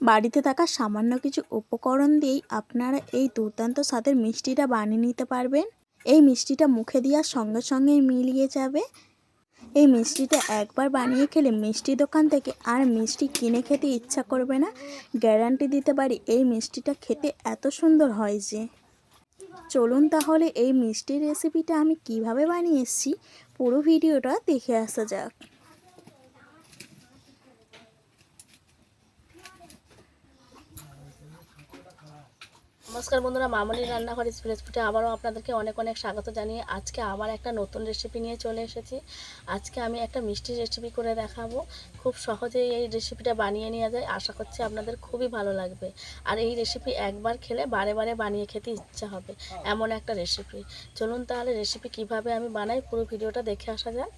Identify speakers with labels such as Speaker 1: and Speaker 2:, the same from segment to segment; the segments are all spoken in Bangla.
Speaker 1: বাড়িতে থাকা সামান্য কিছু উপকরণ দিয়েই আপনারা এই দুর্দান্ত স্বাদের মিষ্টিটা বানিয়ে নিতে পারবেন। এই মিষ্টিটা মুখে দেওয়ার সঙ্গে সঙ্গেই মিলিয়ে যাবে। এই মিষ্টিটা একবার বানিয়ে খেলে মিষ্টি দোকান থেকে আর মিষ্টি কিনে খেতে ইচ্ছা করবে না। গ্যারান্টি দিতে পারি এই মিষ্টিটা খেতে এত সুন্দর হয় যে। চলুন তাহলে এই মিষ্টির রেসিপিটা আমি কিভাবে বানিয়েছি পুরো ভিডিওটা দেখে আসা যাক।
Speaker 2: নমস্কার বন্ধুরা, মামনির রান্নাঘর স্প্রেস ফুটে আবারও আপনাদেরকে অনেক অনেক স্বাগত জানিয়ে আজকে আবার একটা নতুন রেসিপি নিয়ে চলে এসেছি। আজকে আমি একটা মিষ্টির রেসিপি করে দেখাবো। খুব সহজেই এই রেসিপিটা বানিয়ে নেওয়া যায়। আশা করছি আপনাদের খুবই ভালো লাগবে। আর এই রেসিপি একবার খেলে বারে বারে বানিয়ে খেতে ইচ্ছা হবে, এমন একটা রেসিপি। চলুন তাহলে রেসিপি কিভাবে আমি বানাই পুরো ভিডিওটা দেখে আসা যাক।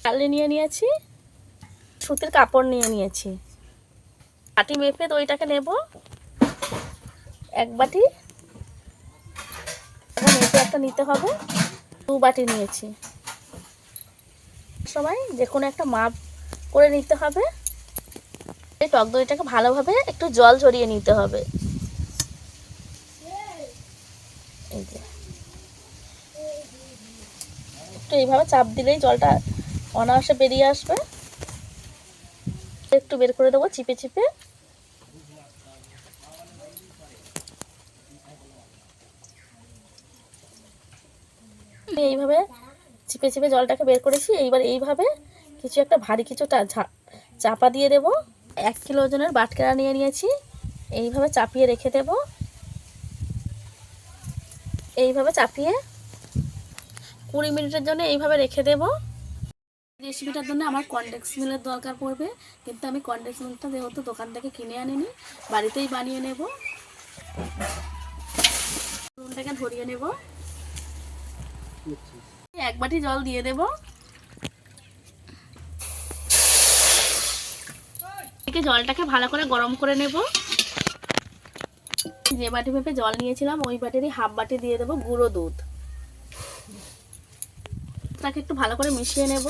Speaker 2: চালনি নিয়ে নিয়েছি, সুতির কাপড় নিয়ে নিয়েছি, বাটি মেপে দইটাকে নেব এক বাটি। এখন এটা একটা নিতে হবে, 2 বাটি নিয়েছি। সবাই যে কোনো একটা মাপ করে নিতে হবে। এই টক দইটাকে ভালোভাবে একটু জল ঝরিয়ে নিতে হবে। এই যে একটু এইভাবে চাপ দিলেই জলটা অনায়াসে বেরিয়ে আসবে। একটু বের করে দেবো চিপে চিপে। এইভাবে চিপে চিপে জলটাকে বের করেছি। এইবার এইভাবে কিছু একটা ভারী কিছুটা চাপা দিয়ে দেব। 1 কিলো ওজনের বাটকেরা নিয়ে নিয়েছি, এইভাবে চাপিয়ে রেখে দেব। এইভাবে চাপিয়ে 20 মিনিটের জন্য এইভাবে রেখে দেব। রেসিপিটার জন্য আমার কনডেন্স মিল্কের দরকার পড়বে, কিন্তু আমি কনডেন্স মিল্কটা যেহেতু দোকান থেকে কিনে আনিনি, বাড়িতেই বানিয়ে নেব। নুনটাকে ধরিয়ে নেব। 1 বাটি জল দিয়ে দেব। জলটাকে ভালো করে গরম করে নেব। যে বাটি মেপে জল নিয়েছিলাম ওই বাটিরই হাফ বাটি দিয়ে দেব গুঁড়ো দুধ। তাকে একটু ভালো করে মিশিয়ে নেব।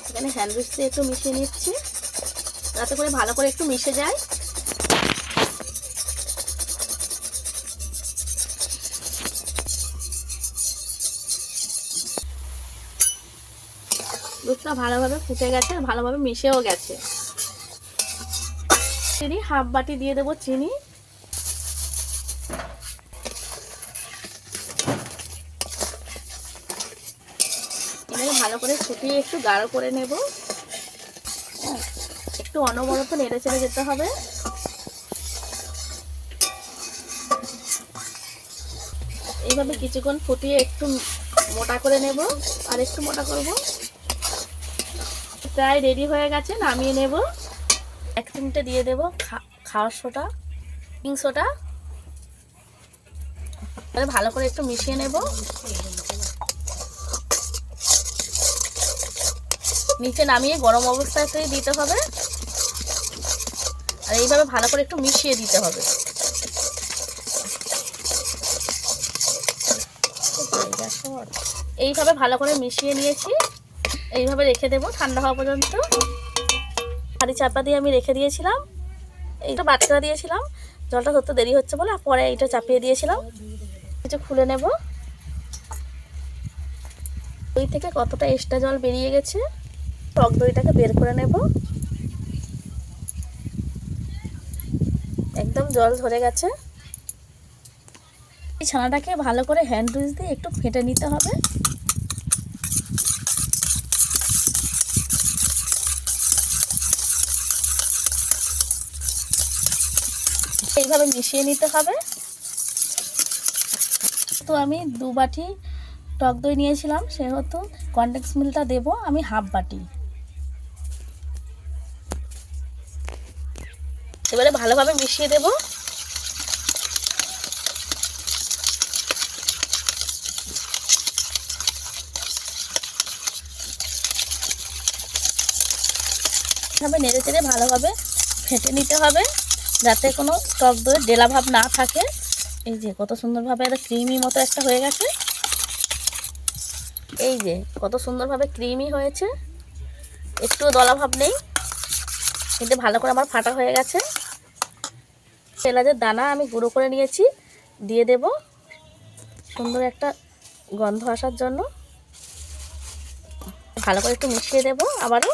Speaker 2: এখানে হ্যান্ড উইস্ক দিয়ে একটু মিশিয়ে নিচ্ছি যাতে করে ভালো করে একটু মিশে যায়। দুধটা ভালোভাবে ফুটে গেছে, ভালোভাবে মিশেও গেছে। হাফ বাটি দিয়ে দেবো চিনি। এটাকে ভালো করে ফুটিয়ে একটু গাঢ় করে নেব। একটু অনবরত নেড়ে চেড়ে যেতে হবে। এইভাবে কিছুক্ষণ ফুটিয়ে একটু মোটা করে নেব, আর একটু মোটা করব। প্রায় রেডি হয়ে গেছে, নামিয়ে নেব। 1 চিমটে দিয়ে দেব খাওয়ার সোডা, বেকিং সোডা। ভালো করে একটু মিশিয়ে নেব। নিচে নামিয়ে গরম অবস্থাতেই দিতে হবে, আর এইভাবে ভালো করে একটু মিশিয়ে দিতে হবে। এইভাবে ভালো করে মিশিয়ে নিয়েছি। এইভাবে রেখে দেব ঠান্ডা হওয়া পর্যন্ত। হাঁড়ি চাপা দিয়ে আমি রেখে দিয়েছিলাম। এইটা বাচ্চারা দিয়েছিলাম, জলটা ধরতে দেরি হচ্ছে বলে পরে এইটা চাপিয়ে দিয়েছিলাম। কিছু খুলে নেব। দই থেকে কতটা এক্সট্রা জল বেরিয়ে গেছে, টক দইটাকে বের করে নেব। একদম জল ঝরে গেছে। এই ছানাটাকে ভালো করে হ্যান্ড উইস্ক দিয়ে একটু ফেটে নিতে হবে। এইভাবে মিশিয়ে নিতে হবে। তো আমি 2 বাটি টক দই নিয়েছিলাম, সেহেতু কনডেন্স মিল্কটা দেব আমি হাফ বাটি। এবারে ভালোভাবে মিশিয়ে দেব। নেড়ে চেড়ে ভালোভাবে ফেটে নিতে হবে যাতে কোনো টক দইয়ের ডেলা ভাব না থাকে। এই যে কত সুন্দরভাবে একটা ক্রিমি মতো একটা হয়ে গেছে। এই যে কত সুন্দরভাবে ক্রিমি হয়েছে, একটুও দলা ভাব নেই। কিন্তু ভালো করে আমার ফাটা হয়ে গেছে। এলাচের দানা আমি গুঁড়ো করে নিয়েছি, দিয়ে দেব সুন্দর একটা গন্ধ আসার জন্য। ভালো করে একটু মিশিয়ে দেব আবারও।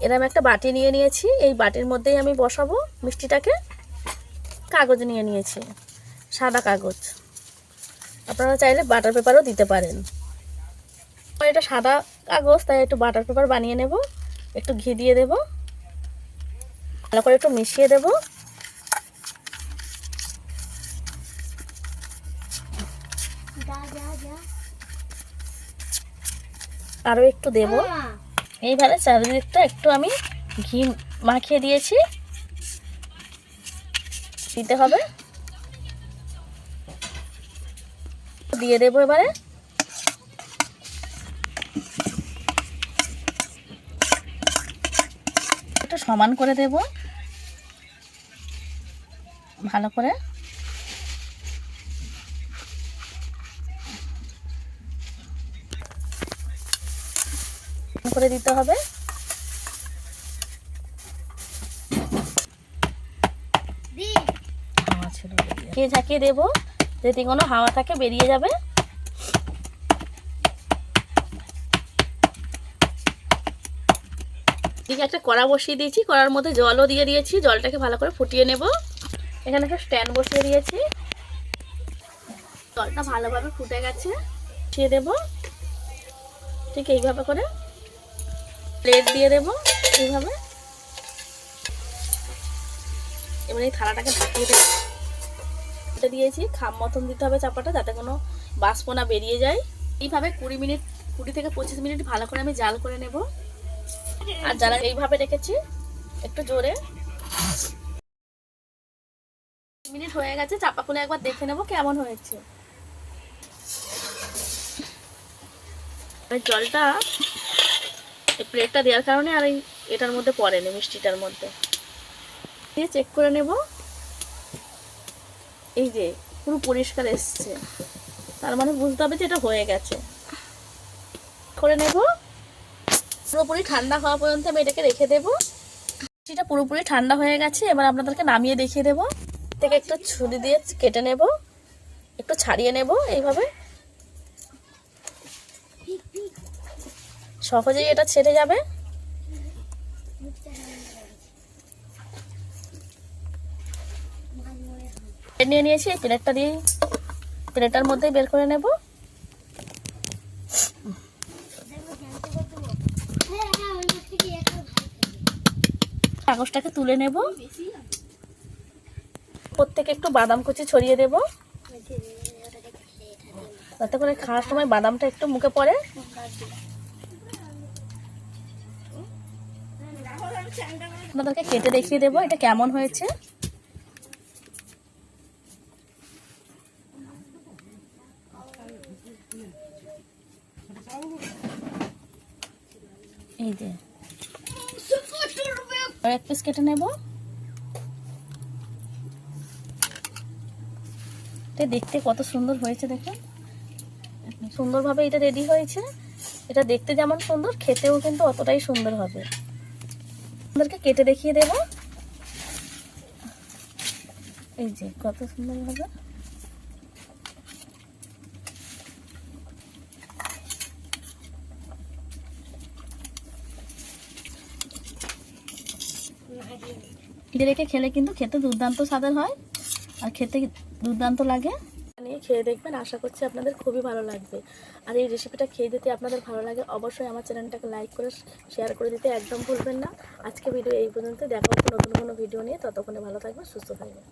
Speaker 2: এরকম একটা বাটি নিয়ে নিয়েছি, এই বাটির মধ্যেই আমি বসাবো মিষ্টিটাকে। কাগজ নিয়ে নিয়েছি, সাদা কাগজ, আপনারা চাইলে বাটার পেপারও দিতে পারেন। এটা সাদা কাগজ, তাই একটু বাটার পেপার বানিয়ে নেব। একটু ঘি দিয়ে দেব, ভালো করে একটু মিশিয়ে দেব। আরও একটু দেব। এইভাবে চারিদিকটা একটু আমি ঘি মাখিয়ে দিয়েছি, দিতে হবে। দিয়ে দেবো এবারে। একটু সমান করে দেব ভালো করে। করে দিতে হবে। ঝাঁকিয়ে দেবো, যদি কোনো হাওয়া থাকে বেরিয়ে যাবে। ঠিক একটা কড়া বসিয়ে দিয়েছি, কড়ার মধ্যে জলও দিয়ে দিয়েছি, জলটাকে ভালো করে ফুটিয়ে নেব। এখানে একটা স্ট্যান্ড বসিয়ে দিয়েছি, জলটা ভালোভাবে ফুটে গেছে, দিয়ে দেব ঠিক এইভাবে করে। প্লেট দিয়ে দেব এইভাবে। এবার এই থালাটাকে ঢাকিয়ে দেবো। দিয়েছি খাম মতন দিতে হবে চাপাটা, যাতে কোনো বাষ্প না বেরিয়ে যায়। এইভাবে 20 থেকে 25 মিনিট ভালো করে আমি জাল করে নেব। আর যারা এইভাবে রেখেছি একটু জোরে। মিনিট হয়ে গেছে, চাপা খুলে একবার দেখে নেব কেমন হয়েছে। জলটা এই প্লেটটা দেওয়ার কারণে আর এটার মধ্যে পড়েনি, মিষ্টিটার মধ্যে দিয়ে চেক করে নেব। এই যে পুরো পরিষ্কার এসছে, তার মানে বুঝতে হবে যে এটা হয়ে গেছে। করে নেব, পুরোপুরি ঠান্ডা হওয়া পর্যন্ত আমি এটাকে রেখে দেবো। মিষ্টিটা পুরোপুরি ঠান্ডা হয়ে গেছে, এবার আপনাদেরকে নামিয়ে দেখিয়ে দেবো। থেকে একটু ছুরি দিয়ে কেটে নেব, একটু ছাড়িয়ে নেব এইভাবে। সহজেই এটা ছেড়ে যাবে। নিয়ে নিয়েছি, এই প্লেটটা দিয়ে প্লেটটার মধ্যেই বের করে নেব। কাগজটাকে তুলে নেব, প্রত্যেকে একটু বাদাম কুচি ছড়িয়ে দেব, যাতে করে খাওয়ার সময় বাদামটা একটু মুখে পড়ে। আপনাদেরকে কেটে দেখিয়ে দেবো এটা কেমন হয়েছে। এই যে এক পিস কেটে নেব। এটা দেখতে কত সুন্দর হয়েছে দেখুন, সুন্দরভাবে এটা রেডি হয়েছে। এটা দেখতে যেমন সুন্দর, খেতেও কিন্তু অতটাই সুন্দর হবে। আপনাদেরকে কেটে দেখিয়ে দেব, এই যে কত সুন্দর হবে। রেখে খেলে কিন্তু খেতে দুর্দান্ত স্বাদের হয়, আর খেতে দুর্দান্ত লাগে। নিয়ে খেয়ে দেখবেন, আশা করছি আপনাদের খুবই ভালো লাগবে। আর এই রেসিপিটা খেয়ে দিতে আপনাদের ভালো লাগে অবশ্যই আমার চ্যানেলটাকে লাইক করে শেয়ার করে দিতে একদম ভুলবেন না। আজকে ভিডিও এই পর্যন্ত, দেখা হচ্ছে নতুন কোনো ভিডিও নিয়ে। ততক্ষণে ভালো থাকবেন, সুস্থ থাকবেন।